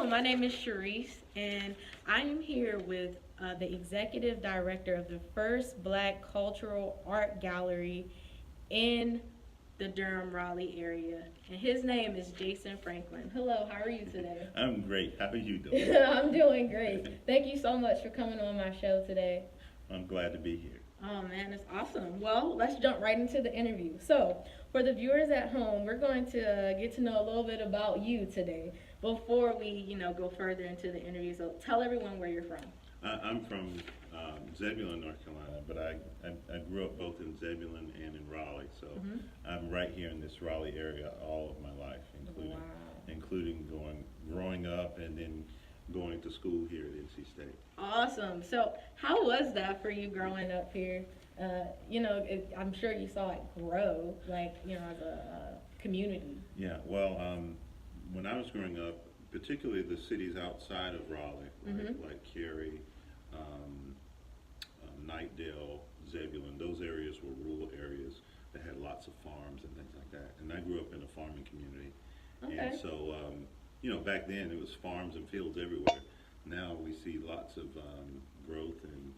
Hello, my name is Sharryse, and I am here with the executive director of the first Black cultural art gallery in the Durham Raleigh area. And his name is Jason Franklin. Hello, how are you today? I'm great. How are you doing? I'm doing great. Thank you so much for coming on my show today. I'm glad to be here. Oh man, it's awesome. Well, let's jump right into the interview. So, for the viewers at home, we're going to get to know a little bit about you today before we, go further into the interview. So, tell everyone where you're from. I'm from Zebulon, North Carolina, but I grew up both in Zebulon and in Raleigh, so I'm right here in this Raleigh area all of my life, including growing up and then going to school here at NC State. Awesome. So, how was that for you growing up here? I'm sure you saw it grow, as a community. Yeah, well, when I was growing up, particularly the cities outside of Raleigh, like Cary, Knightdale, Zebulon, those areas were rural areas that had lots of farms and things like that. And I grew up in a farming community. Okay. And so, back then it was farms and fields everywhere. Now we see lots of growth and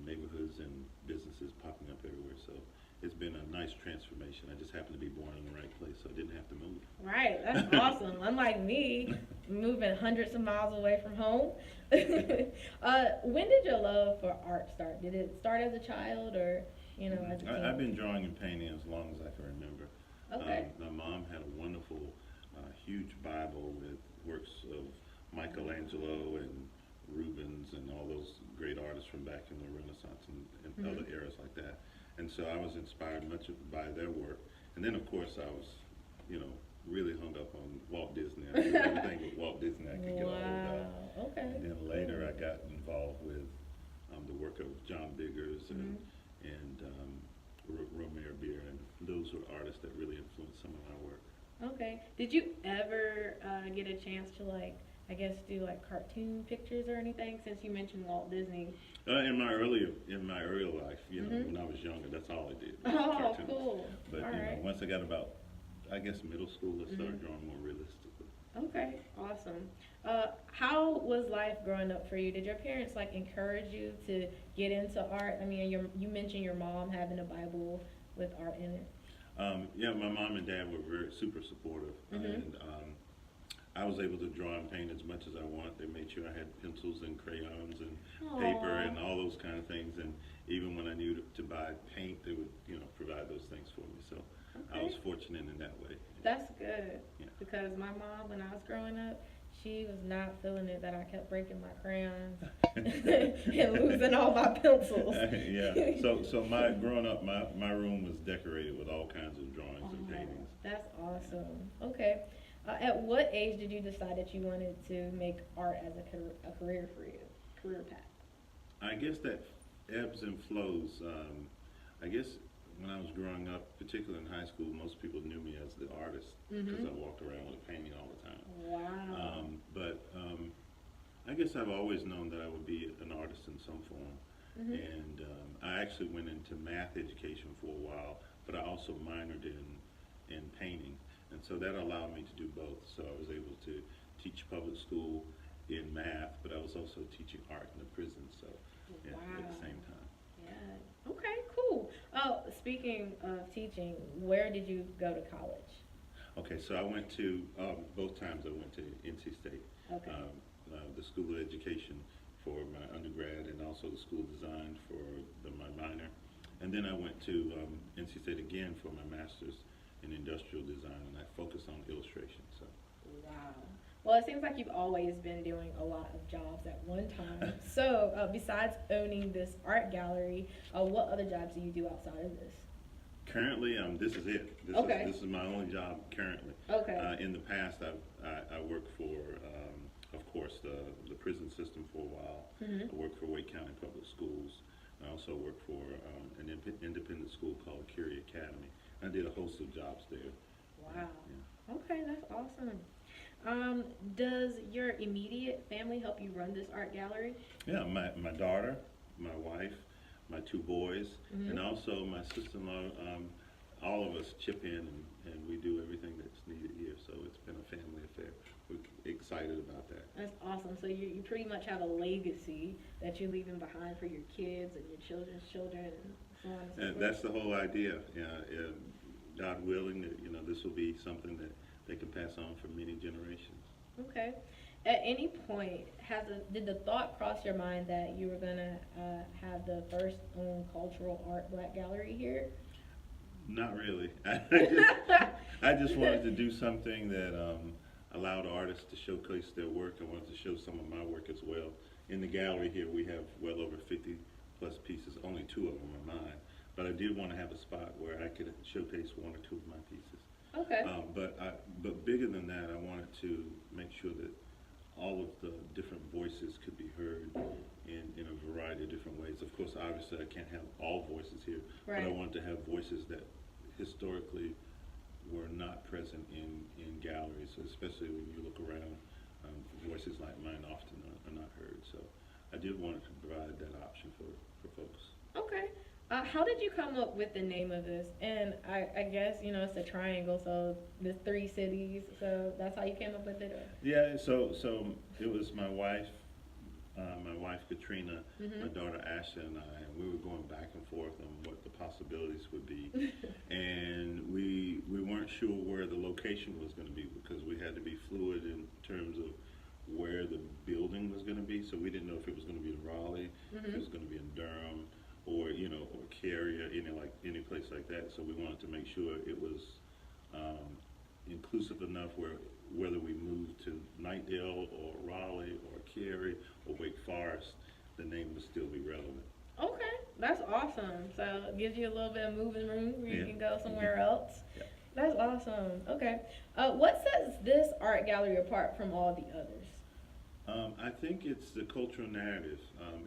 neighborhoods and businesses popping up everywhere. So it's been a nice transformation. I just happened to be born in the right place, so I didn't have to move. Right, that's awesome. Unlike me, moving hundreds of miles away from home. When did your love for art start? Did it start as a child or, as a teen? I've been drawing and painting as long as I can remember. Okay. My mom had a wonderful, huge Bible with works of Michelangelo and Rubens and all those great artists from back in the Renaissance and other eras like that. And so I was inspired much by their work. And then, of course, I was, really hung up on Walt Disney. I did everything with Walt Disney I could get a hold of. Okay. And then later I got involved with the work of John Biggers and Romare Beer, and those were artists that really influenced some of my work. Okay. Did you ever get a chance to do cartoon pictures or anything? Since you mentioned Walt Disney. In my earlier life, when I was younger, that's all I did. Oh, cartoons. cool. But all right. once I got about, middle school, I started drawing more realistically. Okay, awesome. How was life growing up for you? Did your parents encourage you to get into art? I mean, you mentioned your mom having a Bible with art in it. Yeah, my mom and dad were super supportive, and I was able to draw and paint as much as I want. They made sure I had pencils and crayons and paper and all those kind of things. And even when I needed to buy paint, they would, provide those things for me. So I was fortunate in that way. That's good. Yeah. Because my mom, when I was growing up, she was not feeling it that I kept breaking my crayons and losing all my pencils. Yeah. So my growing up, my room was decorated with all kinds of drawings and paintings. That's awesome. Okay. At what age did you decide that you wanted to make art as a career for you, career path? I guess that ebbs and flows. I guess when I was growing up, particularly in high school, most people knew me as the artist because I walked around with a painting all the time. Wow. But I guess I've always known that I would be an artist in some form. And I actually went into math education for a while, but I also minored in painting. And so that allowed me to do both. So I was able to teach public school in math, but I was also teaching art in the prison, so at the same time. Yeah. Okay, cool. Oh, speaking of teaching, where did you go to college? Okay, so I went to, both times I went to NC State. Okay. The School of Education for my undergrad and also the School of Design for my minor. And then I went to NC State again for my master's in industrial design, and I focused on illustration. So. Wow. Well, it seems like you've always been doing a lot of jobs at one time. So, besides owning this art gallery, what other jobs do you do outside of this? Currently, this is it. This is my only job currently. Okay. In the past, I worked for, of course, the prison system for a while. I worked for Wake County Public Schools. I also worked for an independent school called Curie Academy. I did a host of jobs there. Wow. Yeah. Okay, that's awesome. Does your immediate family help you run this art gallery? Yeah, my daughter, my wife, my two boys, and also my sister-in-law. All of us chip in and we do everything that's needed here. So it's been a family affair. We're excited excited about that. That's awesome. So you pretty much have a legacy that you're leaving behind for your kids and your children's children and so on and so forth. That's the whole idea. God willing, this will be something that they can pass on for many generations. Okay. At any point, did the thought cross your mind that you were gonna have the first own cultural art black gallery here? Not really. I just wanted to do something that allowed artists to showcase their work. I wanted to show some of my work as well. In the gallery here, we have well over 50 plus pieces. Only 2 of them are mine. But I did want to have a spot where I could showcase 1 or 2 of my pieces. Okay. But bigger than that, I wanted to make sure that all of the different voices could be heard in a variety of different ways. Of course, obviously, I can't have all voices here, Right. but I wanted to have voices that historically were not present in galleries, especially when you look around. Voices like mine often are not heard. So I did want to provide that option for folks. Okay. How did you come up with the name of this? And I guess, it's a triangle, so there's 3 cities, so that's how you came up with it? Or? Yeah, so it was my wife Katrina, Mm-hmm. my daughter Asha, and I, and we were going back and forth on what the possibilities would be. And we weren't sure where the location was going to be because we had to be fluid in terms of where the building was going to be. So we didn't know if it was going to be in Raleigh, if it was going to be in Durham, or Cary, any place like that. So we wanted to make sure it was inclusive enough whether we moved to Knightdale or Raleigh or Cary or Wake Forest, the name would still be relevant. Okay, that's awesome. So it gives you a little bit of moving room where you Yeah. can go somewhere else. Yeah. That's awesome. Okay. What sets this art gallery apart from all the others? I think it's the cultural narrative.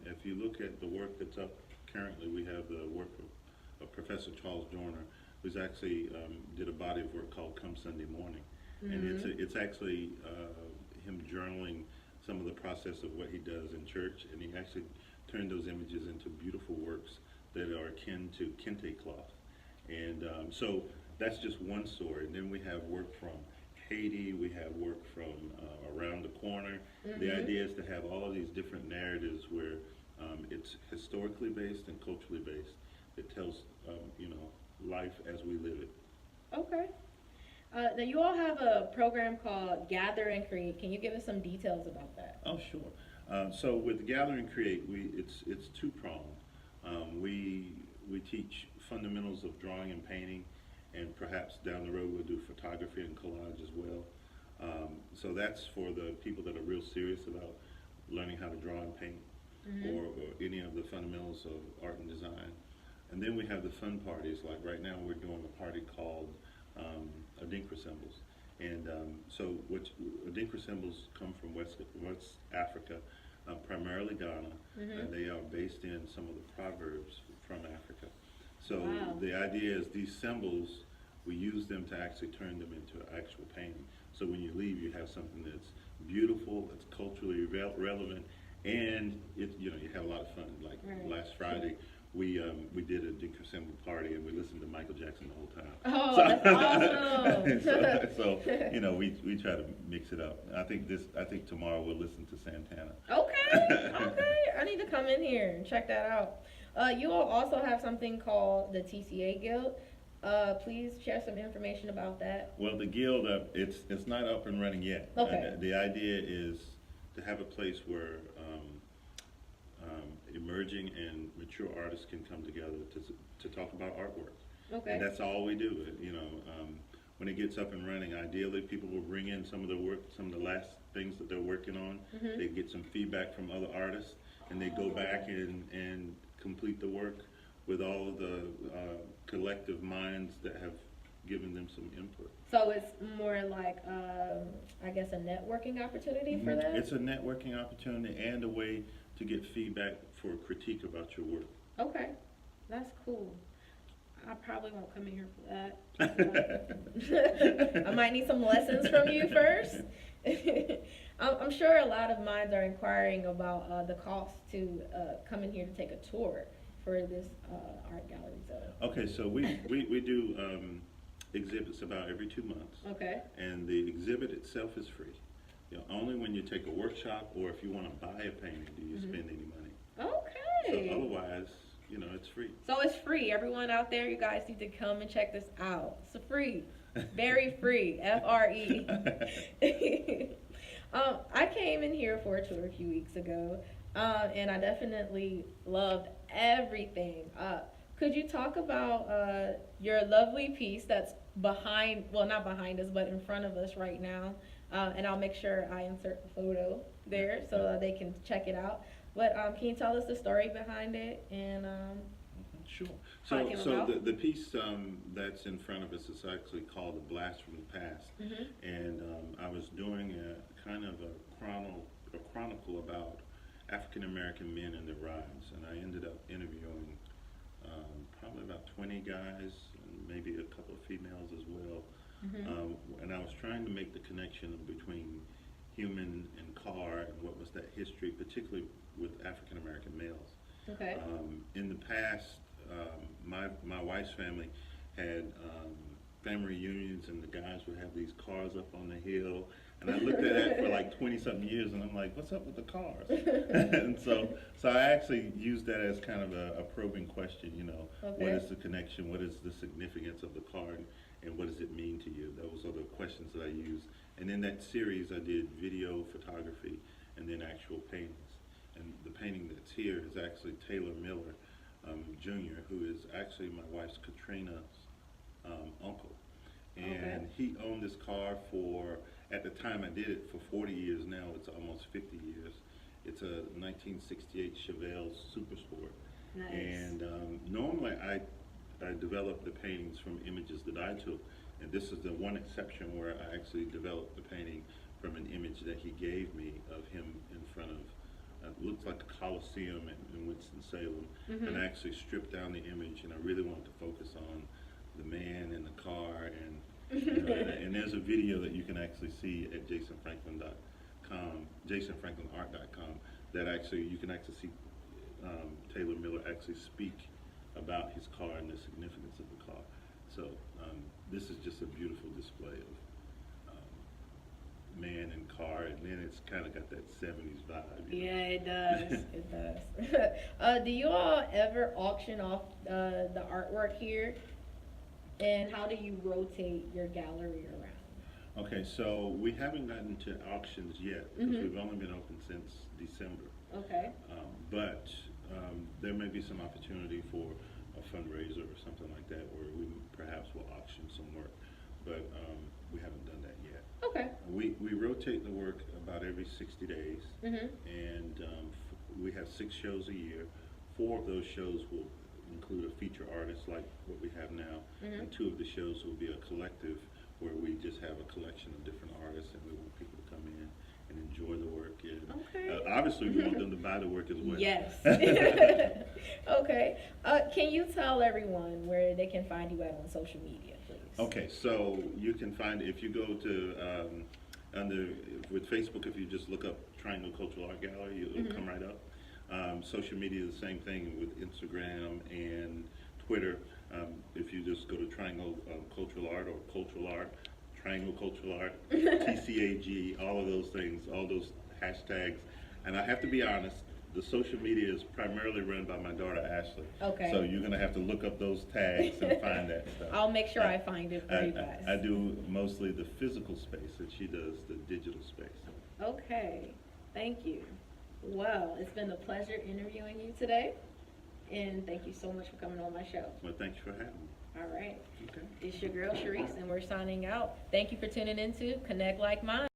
If you look at the work that's up currently, we have the work of Professor Charles Joyner, who's actually did a body of work called Come Sunday Morning. And it's actually him journaling some of the process of what he does in church, and he actually turned those images into beautiful works that are akin to kente cloth. And so that's just one story. And then we have work from Haiti, we have work from around the corner. The idea is to have all of these different narratives where it's historically based and culturally based. It tells, life as we live it. Okay. Now you all have a program called Gather and Create. Can you give us some details about that? Oh, sure. So with Gather and Create, it's 2-pronged. We teach fundamentals of drawing and painting, and perhaps down the road we'll do photography and collage as well. So that's for the people that are real serious about learning how to draw and paint, or any of the fundamentals of art and design. And then we have the fun parties. Like right now we're doing a party called Adinkra Symbols. And so Adinkra Symbols come from West Africa, primarily Ghana, and they are based in some of the proverbs from Africa. So the idea is these symbols, we use them to actually turn them into actual painting. So when you leave, you have something that's beautiful, that's culturally relevant, and you have a lot of fun. Like last Friday, we did a Adinkra symbol party, and we listened to Michael Jackson the whole time. Oh, that's awesome! so we try to mix it up. I think tomorrow we'll listen to Santana. Okay. I need to come in here and check that out. You all also have something called the TCA Guild. Please share some information about that. Well, the Guild, it's not up and running yet. Okay. The idea is to have a place where emerging and mature artists can come together to talk about artwork. Okay. And that's all we do. When it gets up and running, ideally people will bring in some of the work, some of the last things that they're working on. They get some feedback from other artists, and they go back and complete the work with all of the collective minds that have given them some input. So it's more like, I guess, a networking opportunity for them? It's a networking opportunity and a way to get feedback for critique about your work. Okay, that's cool. I probably won't come in here for that. I might need some lessons from you first. I'm sure a lot of minds are inquiring about the cost to come in here to take a tour for this art gallery. So. Okay, so we do exhibits about every 2 months. Okay. And the exhibit itself is free. The only when you take a workshop or if you want to buy a painting do you spend any money. Okay. So otherwise, you know, it's free. So it's free. Everyone out there, you guys need to come and check this out. It's free. Very free. FRE. I came in here for a tour a few weeks ago, and I definitely loved everything. Could you talk about your lovely piece that's behind, well, not behind us, but in front of us right now? And I'll make sure I insert the photo there so they can check it out. But can you tell us the story behind it? And Sure. how it came So about? the piece that's in front of us is actually called "The Blast from the Past," and I was doing a kind of a chronicle about African American men and their rise, and I ended up interviewing probably about 20 guys and maybe a couple of females as well, and I was trying to make the connection between human and car and what was that history, particularly with African American males. Okay. In the past, my wife's family had family reunions, and the guys would have these cars up on the hill. And I looked at that for like 20-something years, and I'm like, what's up with the cars? And so I actually used that as kind of a probing question, you know, Okay. what is the connection, what is the significance of the car, and what does it mean to you? Those are the questions that I used. And in that series, I did video, photography, and then actual paintings. And the painting that's here is actually Taylor Miller, Jr., who is actually my wife's Katrina's uncle. And he owned this car for, at the time I did it, for 40 years. Now it's almost 50 years. It's a 1968 Chevelle Super Sport. Nice. And normally I develop the paintings from images that I took. And this is the one exception where I actually developed the painting from an image that he gave me of him in front of looks like the Coliseum in Winston-Salem, and I actually stripped down the image, and I really wanted to focus on the man and the car, and you know, and there's a video that you can actually see at jasonfranklin.com, jasonfranklinart.com, that actually you can actually see Taylor Miller actually speak about his car and the significance of the car. So this is just a beautiful display of man and car, and then it's kind of got that 70s vibe. You know? Yeah, it does. It does. Do you all ever auction off the artwork here? And how do you rotate your gallery around? Okay, so we haven't gotten to auctions yet because we've only been open since December. Okay. But there may be some opportunity for a fundraiser or something like that where we perhaps will auction some work, but we haven't done that yet. Okay. We rotate the work about every 60 days, and we have 6 shows a year. 4 of those shows will include a feature artist like what we have now, and 2 of the shows will be a collective where we just have a collection of different artists, and we want people to come in and enjoy the work. And obviously, we want them to buy the work as well. Yes. Okay. Can you tell everyone where they can find you at on social media, please? Okay, so you can find, if you go to with Facebook, if you just look up Triangle Cultural Art Gallery, it'll come right up. Social media is the same thing with Instagram and Twitter. If you just go to Triangle Cultural Art or Cultural Art, Triangle Cultural Art, TCAG, all of those things, all those hashtags. And I have to be honest, the social media is primarily run by my daughter Ashley. Okay. So you're gonna have to look up those tags and find that stuff. I'll make sure I find it for you guys. I do mostly the physical space, and she does the digital space. Okay. Thank you. Well, it's been a pleasure interviewing you today, and thank you so much for coming on my show. Well, thanks for having me. All right. Okay. It's your girl, Sharryse, and we're signing out. Thank you for tuning in to Connect Like Minds.